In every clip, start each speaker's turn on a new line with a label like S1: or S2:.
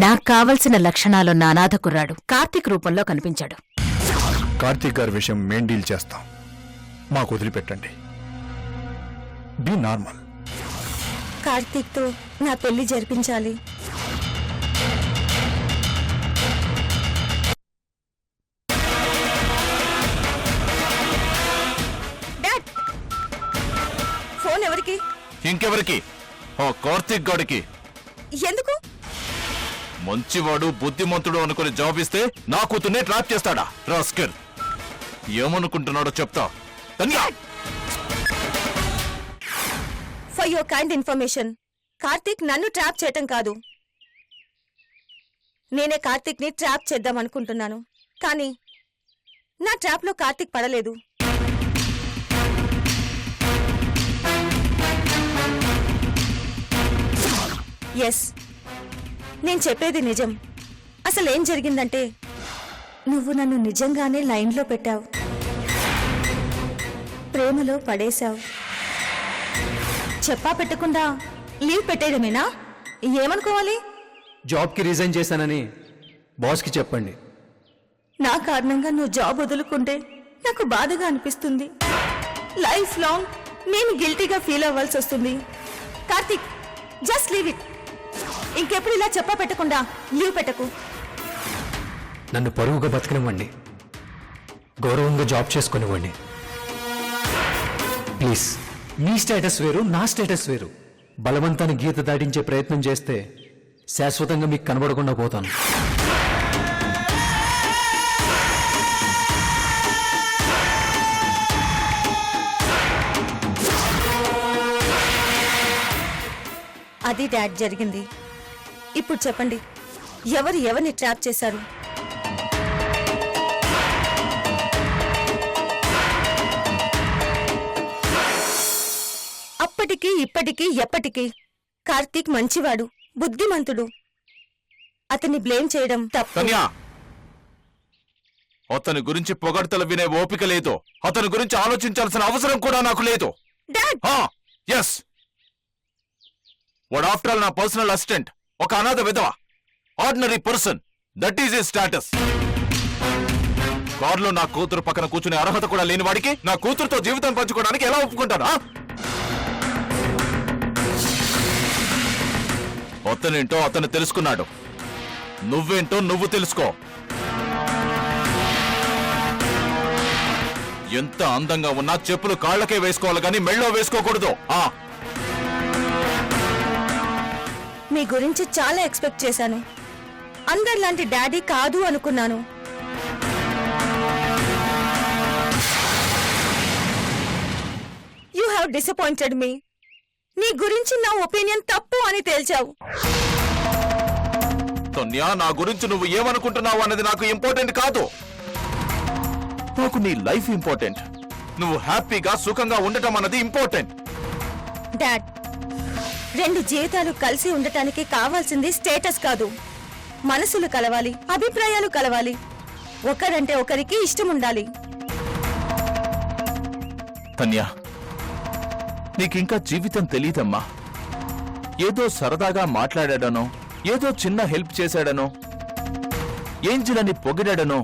S1: నాకు కావలసిన లక్షణాలున్న అనాథ కుర్రాడు కార్తీక్ రూపంలో కనిపించాడు.
S2: కార్తీక్ గారి విషయం మేం డీల్ చేస్తాం, మాకు వదిలిపెట్టండి. Be normal.
S3: కార్తీక్తో నా పెళ్లి జరిపించాలి. డాడ్, ఫోన్ ఎవరికి?
S4: ఇంకెవరికి? ఆ కార్తీక్ గాడికి.
S3: ఎందుకు?
S4: మంచివాడు బుద్ధిమంతుడు అనుకుని జాబ్ ఇస్తే నా కూతుర్నే ట్రాప్ చేస్తాడా రాస్కెల్? ఏమనుకుంటున్నాడో చెప్తా.
S3: For your kind information, Karthik నన్ను ట్రాప్ చేయటం కాదు, నేనే కార్తీక్ ని ట్రాప్ చేద్దాం అనుకుంటున్నాను. కానీ నా ట్రాప్ లో కార్తీక్ పడలేదు. ఎస్, నేను చెప్పేది నిజం. అసలేం జరిగిందంటే, నువ్వు నన్ను నిజంగానే లైన్లో పెట్టావు, ప్రేమలో పడేశావు. చెప్పా పెట్టకుండా లీవ్ పెట్టేయడమేనా? ఏమనుకోవాలి?
S5: జాబ్కి రిజైన్ చేశానని బాస్కి చెప్పండి.
S3: నా కారణంగా నువ్వు జాబ్ వదులుకుంటే నాకు బాధగా అనిపిస్తుంది. లైఫ్ లాంగ్ నేను గిల్టీగా ఫీల్ అవ్వాల్సి వస్తుంది. Karthik, just leave it. ఇంకెప్పుడు ఇలా చెప్పా పెట్టకుండా లీవ్ పెట్టకు.
S5: నన్ను పరువుగా బతకనివ్వండి, గౌరవంగా జాబ్ చేసుకునివ్వండి ప్లీజ్. మీ స్టేటస్ వేరు, నా స్టేటస్ వేరు. బలవంతాన్ని గీత దాటించే ప్రయత్నం చేస్తే శాశ్వతంగా మీకు కనబడకుండా పోతాను.
S3: అది డాడ్ జరిగింది. ఇప్పుడు చెప్పండి, ఎవరు ఎవరిని ట్రాప్ చేశారు? అప్పటికి ఇప్పటికీ ఎప్పటికీ కార్తీక్ మంచివాడు, బుద్ధిమంతుడు. అతన్ని బ్లేమ్ చేయడం తప్పు.
S4: కన్యా, అతని గురించి పొగడ్తలు వినే ఓపిక లేదు. అతని గురించి ఆలోచించాల్సిన అవసరం కూడా నాకు లేదు.
S3: డాడ్,
S4: ఎస్, వాడు ఆఫ్టర్ ఆల్ నా పర్సనల్ అసిస్టెంట్, ఒక అనాథ విధవ, ordinary person. That is his status. కారులో నా కూతురు పక్కన కూర్చునే అర్హత కూడా లేని వాడికి నా కూతురుతో జీవితం పంచుకోవడానికి ఎలా ఒప్పుకుంటాను? అతనేంటో అతను తెలుసుకున్నాడు, నువ్వేంటో నువ్వు తెలుసుకో. ఎంత అందంగా ఉన్నా చెప్పులు కాళ్లకే వేసుకోవాలి గాని మెళ్ళో వేసుకోకూడదు.
S3: మీ గురించి చాలా ఎక్స్పెక్ట్ చేశాను. అందరిలాంటి డాడీ కాదు అనుకున్నాను. You have disappointed me. నీ గురించి నా ఒపీనియన్ తప్పు అని తేల్చావు.
S4: కన్యా, నా గురించి నువ్వు ఏమనుకుంటున్నావు అన్నది నాకు ఇంపార్టెంట్ కాదు. నాకు నీ లైఫ్ ఇంపార్టెంట్. నువ్వు హ్యాపీగా సుఖంగా ఉండటం అన్నది ఇంపార్టెంట్.
S3: డాడ్, రెండు జీవితాలు కలిసి ఉండటానికి కావాల్సింది స్టేటస్ కాదు, మనసులు కలవాలి, అభిప్రాయాలు కలవాలి, ఒకరంటే ఒకరికి ఇష్టం ఉండాలి.
S4: కన్యా, నీకింకా జీవితం తెలీదమ్మా. ఏదో సరదాగా మాట్లాడాడనో, ఏదో చిన్న హెల్ప్ చేశాడనో, ఏంజిలని పొగిడాడనో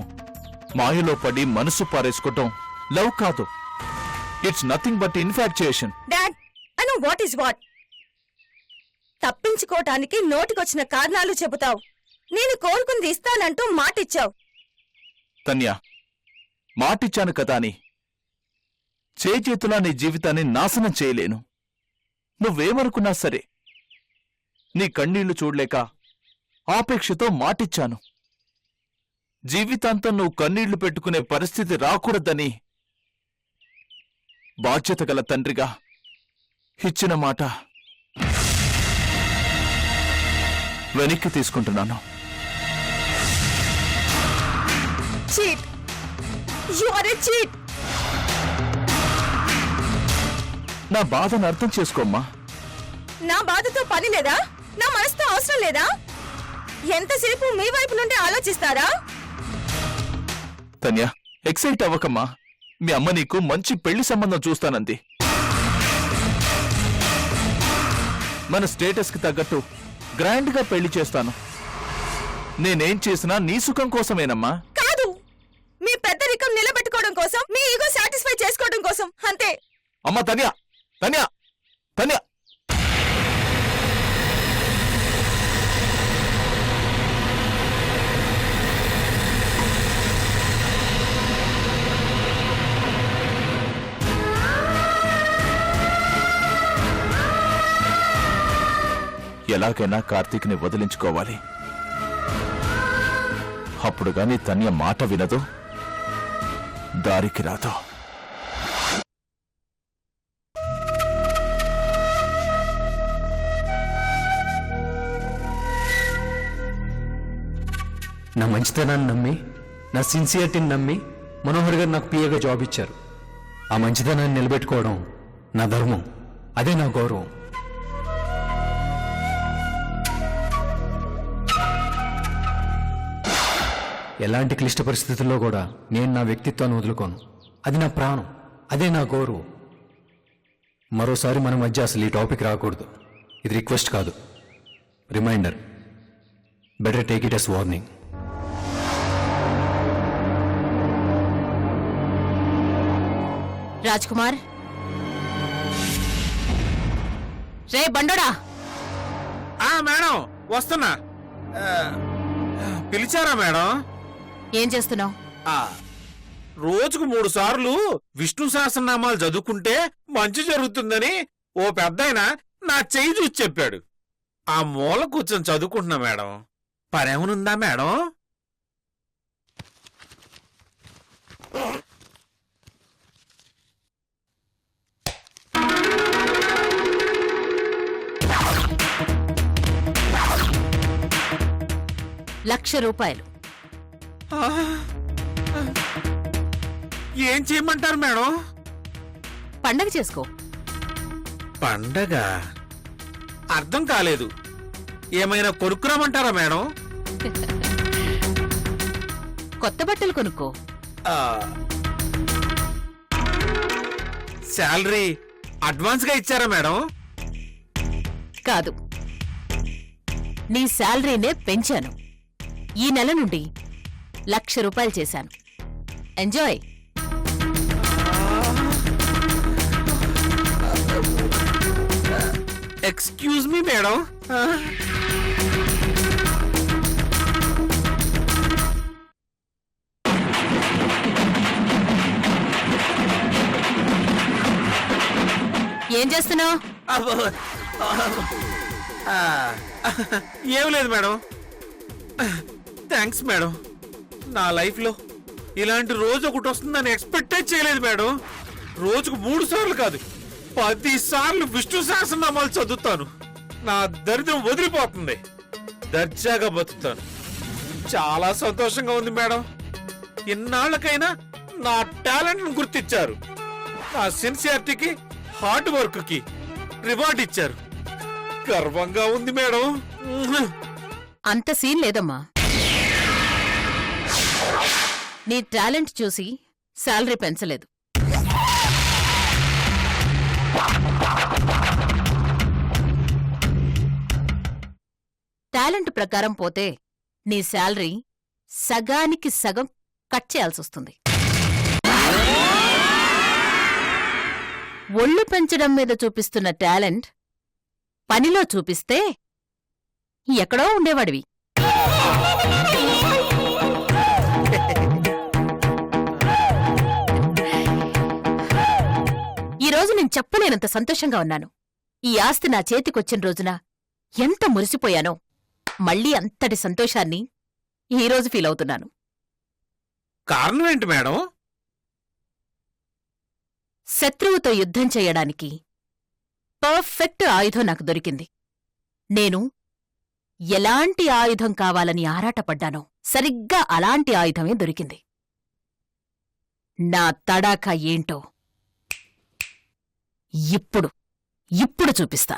S4: మాయలో పడి మనసు పారేసుకోవటం లవ్ కాదు. It's nothing but infatuation.
S3: Dad, I know what is what. తప్పించుకోవటానికి నోటికొచ్చిన కారణాలు చెబుతావు. నేను కోరుకుంది ఇస్తానంటూ మాటిచ్చావు.
S4: కన్యా, మాటిచ్చాను కదా అని చేతులా నీ జీవితాన్ని నాశనం చేయలేను. నువ్వేమనుకున్నా సరే, నీ కన్నీళ్లు చూడలేక ఆపేక్షతో మాటిచ్చాను. జీవితాంతం నువ్వు కన్నీళ్లు పెట్టుకునే పరిస్థితి రాకూడదని బాధ్యత గల తండ్రిగా ఇచ్చిన మాట వెనక్కి తీసుకుంటున్నాను.
S3: Cheat, you are a cheat.
S4: నా బాధను అర్థం చేసుకోమ్మా.
S3: నా బాధతో పని లేదా? నా మనసుతో అవసరం లేదా? ఎంతసేపు మీ వైపు నుండి ఆలోచిస్తారా?
S4: తన్యా, ఎక్సైట్ అవ్వకమ్మా. మీ అమ్మ నీకు మంచి పెళ్లి సంబంధం చూస్తానంది. మన స్టేటస్ కి తగ్గట్టు గ్రాండ్ గా పెళ్లి చేస్తాను. నేనేం చేసినా నీ సుఖం కోసమేనమ్మా.
S3: కాదు, మీ పెద్దరికం నిలబెట్టుకోవడం కోసం, మీ ఈగో సాటిస్ఫై చేసుకోవడం కోసం, అంతే.
S4: అమ్మా తన్యా, తన్యా, తన్యా. ఎలాగైనా కార్తీక్ని వదిలించుకోవాలి. అప్పుడు గాని తన్య మాట వినదు, దారికి రాదు.
S5: నా మంచితనాన్ని నమ్మి, నా సిన్సియారిటీని నమ్మి మనోహర్ గారు నాకు పిఏగా జాబ్ ఇచ్చారు. ఆ మంచితనాన్ని నిలబెట్టుకోవడం నా ధర్మం, అదే నా గౌరవం. ఎలాంటి క్లిష్ట పరిస్థితుల్లో కూడా నేను నా వ్యక్తిత్వాన్ని వదులుకోను. అది నా ప్రాణం, అదే నా గౌరవం. మరోసారి మన మధ్య అసలు ఈ టాపిక్ రాకూడదు. ఇది రిక్వెస్ట్ కాదు, reminder. Better take it as warning.
S1: Raj Kumar, రే బండోడా,
S6: మేడం వస్తున్నా. పిలిచారా మేడం?
S1: ఏం చేస్తున్నావు?
S6: రోజుకు 3 సార్లు విష్ణు సహస్రనామాలు చదువుకుంటే మంచి జరుగుతుందని ఓ పెద్దాయన నా చెయ్యి చూసి చెప్పాడు. ఆ మూల కూర్చొని చదువుకుంటున్నా మేడం. పనేమనుందా మేడం?
S1: ₹1,00,000.
S6: ఏం చేయమంటారు మేడం?
S1: పండగ చేసుకో.
S6: పండగ అర్థం కాలేదు. ఏమైనా కొనుక్కురామంటారా మేడం?
S1: కొత్త బట్టలు కొనుక్కో.
S6: శాలరీ అడ్వాన్స్ గా ఇచ్చారా మేడం?
S1: కాదు, నీ శాలరీనే పెంచాను. ఈ నెల నుండి ₹1,00,000 చేశాను. ఎంజాయ్.
S6: Excuse me madam.
S1: ఏం చేస్తున్నావు?
S6: ఏం లేదు మేడం. Thanks madam. నా లైఫ్లో ఇలాంటి రోజు ఒకటి వస్తుందని ఎక్స్పెక్టే చేయలేదు మేడం. రోజుకు 3 సార్లు కాదు, 10 సార్లు విష్ణు సహస్రనామాలు చదువుతాను. నా దరిద్రం వదిలిపోతుంది. దర్జాగా బతుకుతాను. చాలా సంతోషంగా ఉంది మేడం. ఇన్నాళ్ళకైనా నా టాలెంట్ ను గుర్తించారు. నా సిన్సియారిటీకి, హార్డ్ వర్క్ కి రివార్డ్ ఇచ్చారు. గర్వంగా ఉంది మేడం.
S1: అంత సీన్ లేదమ్మా. నీ టాలెంట్ చూసి శాలరీ పెంచలేదు. టాలెంట్ ప్రకారం పోతే నీ శాలరీ సగానికి సగం కట్ చేయాల్సొస్తుంది. ఒళ్ళు పెంచడం మీద చూపిస్తున్న టాలెంట్ పనిలో చూపిస్తే ఎక్కడో ఉండేవాడివి. ఈరోజు నేను చెప్పలేనంత సంతోషంగా ఉన్నాను. ఈ ఆస్తి నా చేతికొచ్చిన రోజున ఎంత మురిసిపోయానో మళ్ళీ అంతటి సంతోషాన్ని ఈరోజు ఫీల్ అవుతున్నాను.
S6: కారణం ఏంటి మేడం?
S1: శత్రువుతో యుద్ధం చెయ్యడానికి పర్ఫెక్ట్ ఆయుధం నాకు దొరికింది. నేను ఎలాంటి ఆయుధం కావాలని ఆరాటపడ్డానో సరిగ్గా అలాంటి ఆయుధమే దొరికింది. నా తడాఖా ఏంటో ఇప్పుడు చూపిస్తా.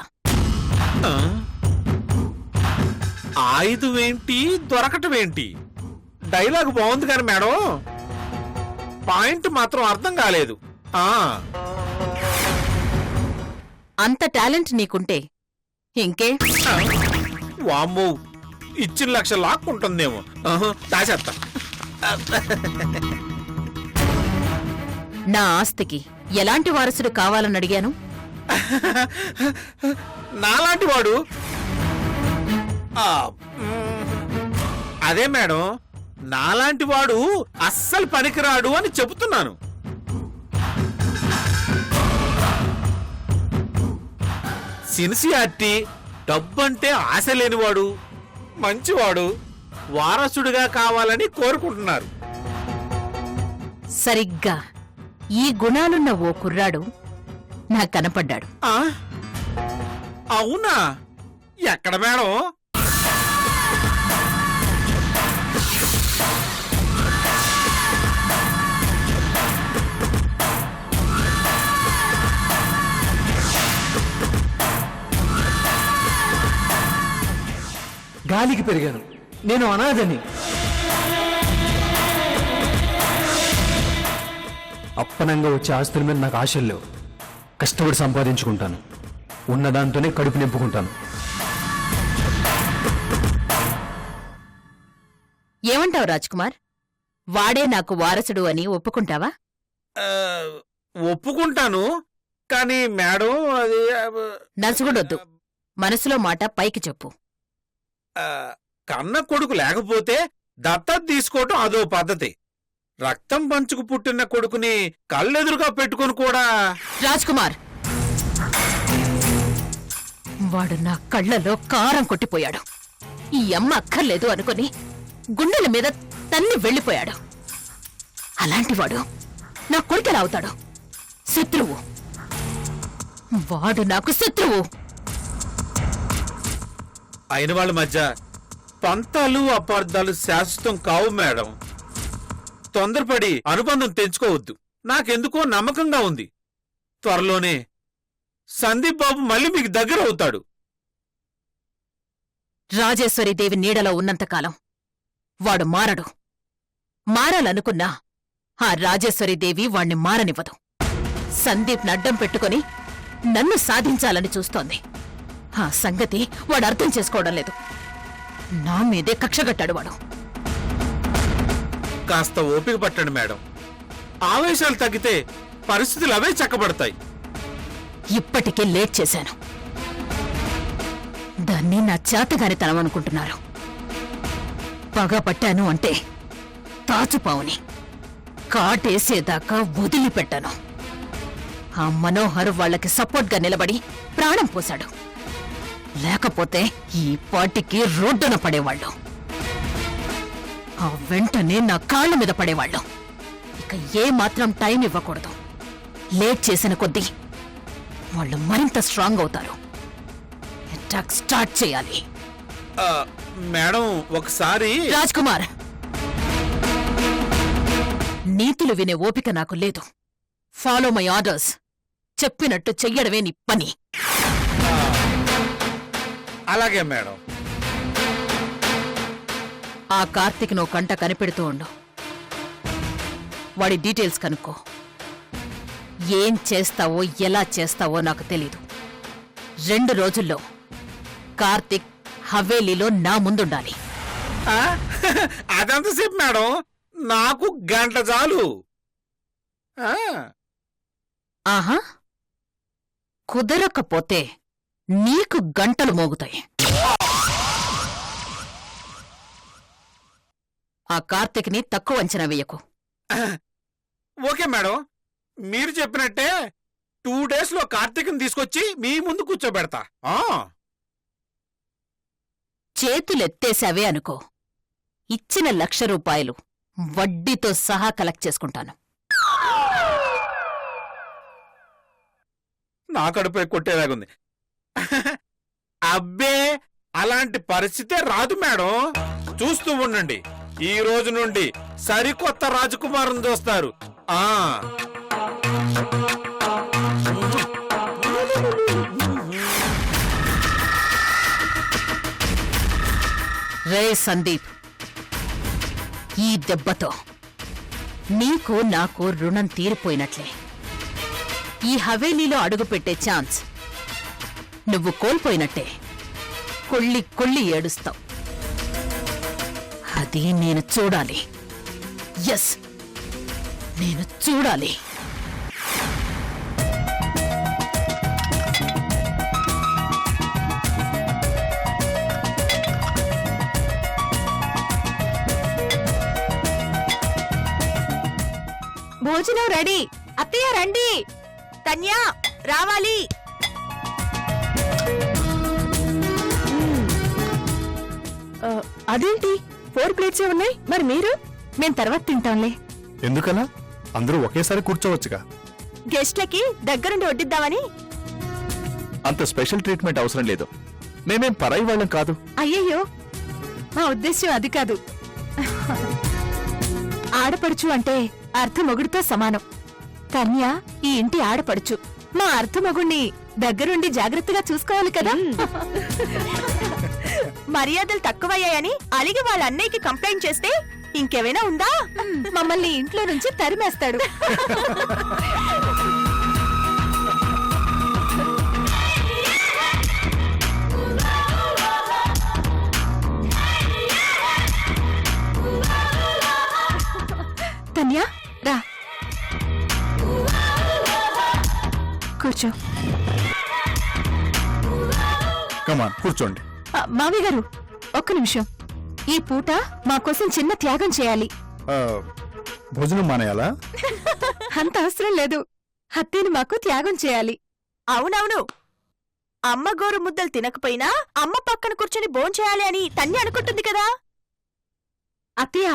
S6: ఆయుధం ఏంటి, దొరకటం ఏంటి? డైలాగ్ బాగుంది కానీ మేడం, పాయింట్ మాత్రం అర్థం కాలేదు.
S1: అంత టాలెంట్ నీకుంటే ఇంకే.
S6: వామ్మో, ఇచ్చిన లక్ష లాక్కుంటుందేమో. దాచేస్తా.
S1: నా ఆస్తికి ఎలాంటి వారసుడు కావాలని అడిగాను?
S6: నాలాంటి వాడు అదే మేడం, నాలాంటి వాడు అస్సలు పనికిరాడు అని చెబుతున్నాను. సిన్సియారిటీ, డబ్బంటే ఆశ లేనివాడు, మంచివాడు, వారసుడిగా కావాలని కోరుకుంటున్నారు.
S1: సరిగ్గా ఈ గుణాలున్న ఓ కుర్రాడు నాకు కనపడ్డాడు.
S6: ఆ? అవునా? ఎక్కడ మేడం?
S5: గాలికి పెరిగాను, నేను అనాథని. అప్పనంగా వచ్చే ఆస్తుల మీద నాకు ఆశలు లేవు. కష్టపడి సంపాదించుకుంటాను, ఉన్నదాంతోనే కడుపు నింపుకుంటాను.
S1: ఏమంటావు రాజ్కుమార్? వాడే నాకు వారసుడు అని ఒప్పుకుంటావా?
S6: ఆ, ఒప్పుకుంటాను, కానీ మేడం అది
S1: నలుసుగుడొద్దు, మనసులో మాట పైకి చెప్పు.
S6: కన్న కొడుకు లేకపోతే దత్తత తీసుకోవటం అదో పద్ధతి. రక్తం పంచుకు పుట్టిన కొడుకుని కళ్ళెదురుగా పెట్టుకుని కూడా.
S1: రాజ్కుమార్, వాడు నా కళ్ళలో కారం కొట్టిపోయాడు. ఈ అమ్మ అక్కర్లేదు అనుకుని గుండెల మీద తన్ని వెళ్ళిపోయాడు. అలాంటివాడు నా కొడుకెలా అవుతాడు? శత్రువు. వాడు నాకు శత్రువు.
S6: అయిన వాళ్ళ మధ్య పంతాలు అపార్థాలు శాశ్వతం కావు మేడం. తొందరపడి అనుబంధం తెంచుకోవద్దు. నాకెందుకో నమ్మకంగా ఉంది, త్వరలోనే సందీప్ బాబు మళ్ళీ మీకు దగ్గర అవుతాడు.
S1: రాజేశ్వరీదేవి నీడలో ఉన్నంతకాలం వాడు మారడు. మారాలనుకున్నా ఆ రాజేశ్వరీదేవి వాణ్ణి మారనివ్వదు. సందీప్ నడ్డం పెట్టుకుని నన్ను సాధించాలని చూస్తోంది. ఆ సంగతి వాడు అర్థం చేసుకోవడం లేదు. నా మీదే కక్షగట్టాడు వాడు.
S6: కాస్త ఓపిక పట్టండి మేడం. ఆవేశాలు తగ్గితే పరిస్థితులు అవే చక్కబడతాయి.
S1: ఇప్పటికే లేట్ చేశాను. దాన్ని నా చేతగానితనం అనుకుంటున్నారు. పగ పట్టాను అంటే తాచుపావుని కాటేసేదాకా వదిలిపెట్టాను. ఆ మనోహర్ వాళ్ళకి సపోర్ట్గా నిలబడి ప్రాణం పోశాడు. లేకపోతే ఈ పాటికి రోడ్డున పడేవాళ్ళు. ఆ వెంటనే నా కాళ్ళ మీద పడేవాళ్ళు. ఇక ఏ మాత్రం టైం ఇవ్వకూడదు. లేట్ చేసిన కొద్దీ వాళ్ళు మరింత స్ట్రాంగ్ అవుతారు. అటాక్ స్టార్ట్ చేయాలి.
S6: మేడం ఒకసారి.
S1: రాజ్కుమార్, నీతులు వినే ఓపిక నాకు లేదు. Follow my orders. చెప్పినట్టు చెయ్యడమే నీ పని.
S6: అలాగే మేడం.
S1: ఆ కార్తీక్ నువ్వు కంట కనిపెడుతూ ఉండు. వాడి డీటెయిల్స్ కనుక్కో. ఏం చేస్తావో ఎలా చేస్తావో నాకు తెలీదు. 2 రోజుల్లో కార్తీక్ హవేలీలో నా ముందుండాలి.
S6: అదంతసేపు మేడం, నాకు గంట చాలు.
S1: ఆహా, కుదరకపోతే నీకు గంటలు మోగుతాయి. ఆ కార్తీక్ని తక్కువ అంచనా వేయకు.
S6: ఓకే మేడం, మీరు చెప్పినట్టే 2 days లో కార్తీక్ని తీసుకొచ్చి మీ ముందు కూర్చోబెడతా.
S1: చేతులెత్తేశావే అనుకో, ఇచ్చిన ₹1,00,000 వడ్డీతో సహా కలెక్ట్ చేసుకుంటాను.
S6: నా కడుపే కొట్టేలాగుంది. అబ్బే, అలాంటి పరిస్థితే రాదు మేడం. చూస్తూ ఉండండి, ఈ రోజు నుండి సరికొత్త రాజకుమారుని చూస్తారు.
S1: రే సందీప్, ఈ దెబ్బతో నీకు నాకు రుణం తీరిపోయినట్లే. ఈ హవేలీలో అడుగుపెట్టే ఛాన్స్ నువ్వు కోల్పోయినట్టే. కొళ్ళి కొళ్ళి ఏడుస్తావు. అది నేను చూడాలి. ఎస్, నేను చూడాలి.
S3: భోజనం రెడీ. అత్తయ్య రండి. తన్యా రావాలి. అదేంటి 4 ప్లేట్సే ఉన్నాయి, మరి మీరు? మేం తర్వాత తింటాంలే.
S2: ఎందుకలా? అందరూ ఒకేసారి కూర్చోవచ్చుగా.
S3: గెస్ట్లకి దగ్గరుండి వడ్డిద్దామని.
S4: అంత స్పెషల్ ట్రీట్మెంట్ అవసరం లేదు. మేమేం పరాయి వాళ్ళం కాదు.
S3: అయ్యయ్యో, మా ఉద్దేశ్యం అది కాదు. ఆడపడుచు అంటే అర్థమొగుడితో సమానం. కన్య ఈ ఇంటి ఆడపడుచు. మా అర్థమొగుణ్ణి దగ్గరుండి జాగ్రత్తగా చూసుకోవాలి కదా. మర్యాదలు తక్కువయ్యాయని అలిగి వాళ్ళ అన్నయ్యకి కంప్లైంట్ చేస్తే ఇంకేమైనా ఉందా? మమ్మల్ని ఇంట్లో నుంచి తరిమేస్తాడు. తన్యా రా, కూర్చో.
S2: కమాన్ కూర్చోండి.
S3: మావి గారు, ఒక్క నిమిషం. ఈ పూట మా కోసం చిన్న త్యాగం చేయాలి.
S2: ఆ, భోజనం మానేయాలా?
S3: అంత అవసరం లేదు. హత్తేని మాకు త్యాగం చేయాలి. అవునవును, అమ్మ గోరు ముద్దలు తినకపోయినా అమ్మ పక్కన కూర్చొని భోంచేయాలి అని తన్య అనుకుంటుంది కదా. అత్తయ్య,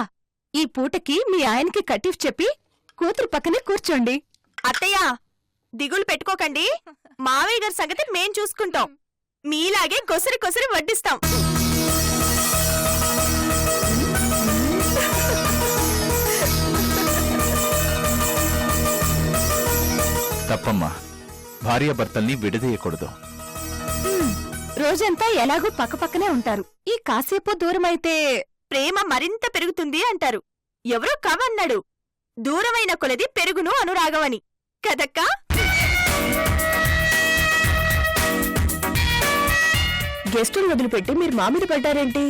S3: ఈ పూటకి మీ ఆయనకి కటిఫ్ చెప్పి కూతురు పక్కనే కూర్చోండి. అత్తయ్య, దిగులు పెట్టుకోకండి. మావయ్య గారి సంగతి మేం చూసుకుంటాం. మీలాగే కొసరి కొసరి వడ్డిస్తాం.
S4: తప్పమ్మా, భార్యాభర్తల్ని విడదీయకూడదు.
S3: రోజంతా ఎలాగూ పక్కపక్కనే ఉంటారు. ఈ కాసేపు దూరమైతే ప్రేమ మరింత పెరుగుతుంది అంటారు. ఎవరో కవన్నాడు, దూరమైన కొలది పెరుగును అనురాగవని కదక్కా. గెస్టులు వదిలిపెట్టి మీరు మా మీద పడ్డారేంటి?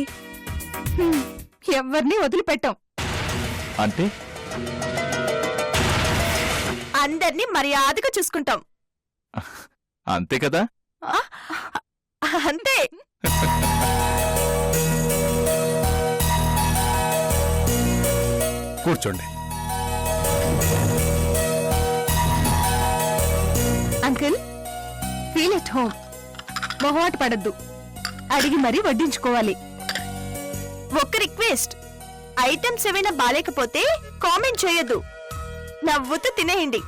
S3: ఎవరిని వదిలిపెట్టాం.
S4: అంటే
S3: అందర్నీ మర్యాదగా చూసుకుంటాం.
S4: అంతే కదా?
S3: అంతే.
S2: కూర్చోండి.
S3: Uncle, feel at home. మొహమాట పడద్దు, అడిగి మరీ వడ్డించుకోవాలి. ఒక్క రిక్వెస్ట్, ఐటమ్స్ ఏమైనా బాలేకపోతే కామెంట్ చేయొద్దు. నవ్వుతూ తినేయండి.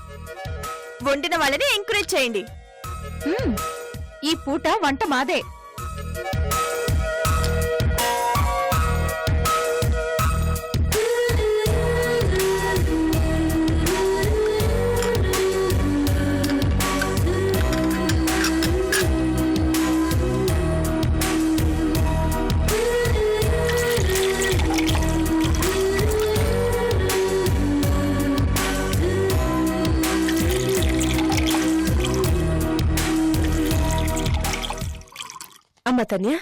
S3: వండిన వాళ్ళని ఎంకరేజ్ చేయండి. ఈ పూట వంట మాదే. అమ్మ తన్య,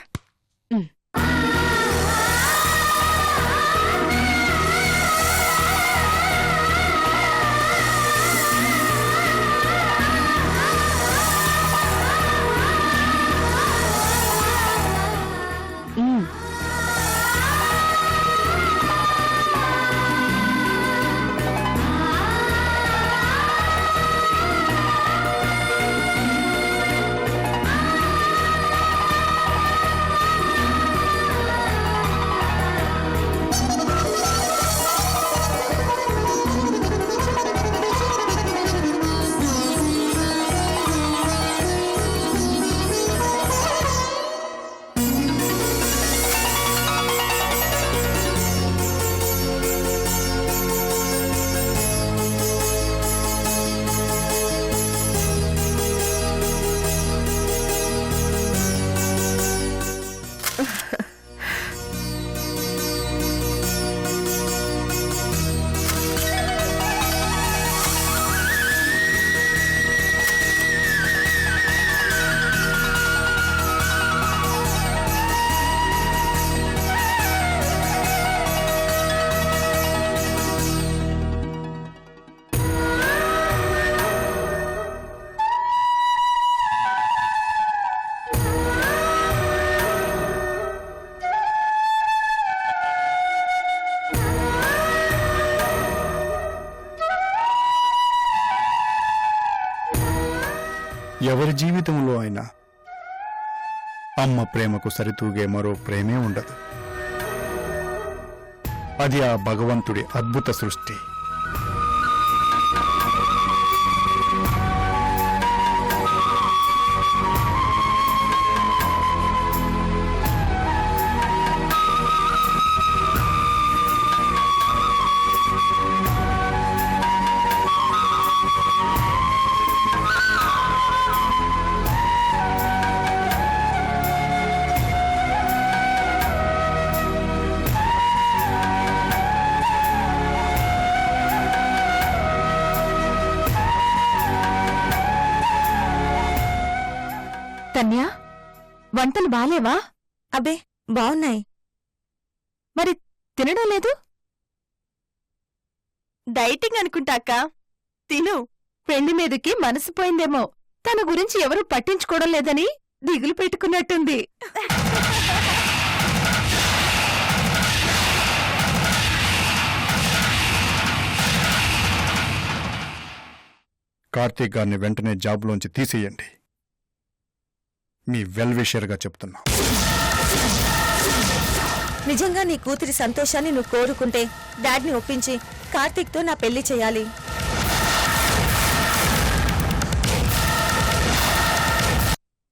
S2: ఎవరి జీవితంలో అయినా అమ్మ ప్రేమకు సరితూగే మరో ప్రేమే ఉండదు. అది ఆ భగవంతుడి అద్భుత సృష్టి.
S1: కన్యా, వంటలు బాలేవా?
S3: అబ్బే బావున్నాయి.
S1: మరి తినడం లేదు?
S3: డైటింగ్ అనుకుంటాక తిను.
S1: పెళ్లి మీదకి మనసు పోయిందేమో. తన గురించి ఎవరూ పట్టించుకోవడం లేదని దిగులు పెట్టుకున్నట్టుంది.
S2: కార్తీక్ గారిని వెంటనే జాబ్లోంచి తీసేయండి. మీ వెల్ విషర్గా చెప్తున్నా.
S3: నిజంగా నీ కూతురి సంతోషాన్ని నువ్వు కోరుకుంటే డాడ్ని ఒప్పించి కార్తీక్తో నా పెళ్లి చేయాలి.